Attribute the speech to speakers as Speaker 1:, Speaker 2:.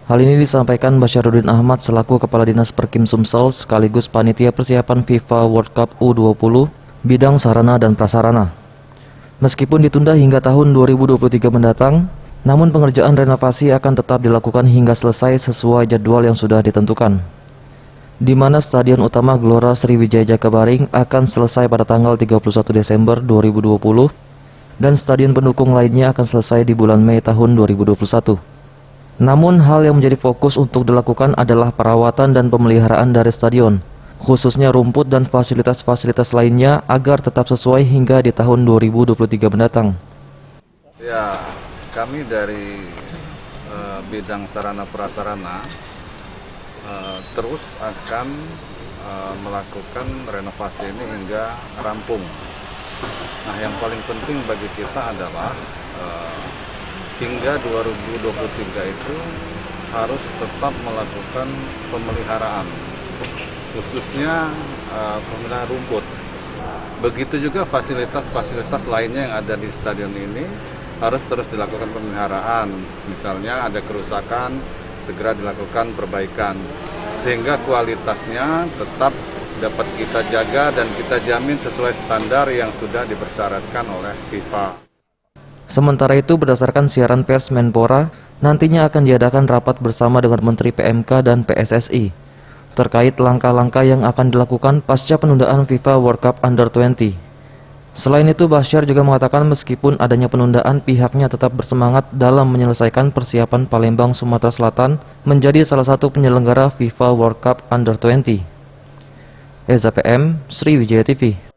Speaker 1: Hal ini disampaikan Basyarudin Ahmad selaku Kepala Dinas Perkim Sumsel sekaligus Panitia Persiapan FIFA World Cup U20 bidang sarana dan prasarana. Meskipun ditunda hingga tahun 2023 mendatang, namun pengerjaan renovasi akan tetap dilakukan hingga selesai sesuai jadwal yang sudah ditentukan, di mana Stadion Utama Gelora Sriwijaya Jakabaring akan selesai pada tanggal 31 Desember 2020 dan stadion pendukung lainnya akan selesai di bulan Mei tahun 2021. Namun hal yang menjadi fokus untuk dilakukan adalah perawatan dan pemeliharaan dari stadion, khususnya rumput dan fasilitas-fasilitas lainnya agar tetap sesuai hingga di tahun 2023 mendatang.
Speaker 2: Ya, kami dari bidang sarana prasarana terus akan melakukan renovasi ini hingga rampung. Nah, yang paling penting bagi kita adalah hingga 2023 itu harus tetap melakukan pemeliharaan, khususnya pemeliharaan rumput. Begitu juga fasilitas-fasilitas lainnya yang ada di stadion ini harus terus dilakukan pemeliharaan. Misalnya ada kerusakan, segera dilakukan perbaikan, sehingga kualitasnya tetap dapat kita jaga dan kita jamin sesuai standar yang sudah dipersyaratkan oleh FIFA.
Speaker 1: Sementara itu, berdasarkan siaran pers Menpora, nantinya akan diadakan rapat bersama dengan Menteri PMK dan PSSI terkait langkah-langkah yang akan dilakukan pasca penundaan FIFA World Cup Under-20. Selain itu, Basyar juga mengatakan meskipun adanya penundaan, pihaknya tetap bersemangat dalam menyelesaikan persiapan Palembang, Sumatera Selatan menjadi salah satu penyelenggara FIFA World Cup Under-20. Eza PM, Sriwijaya TV.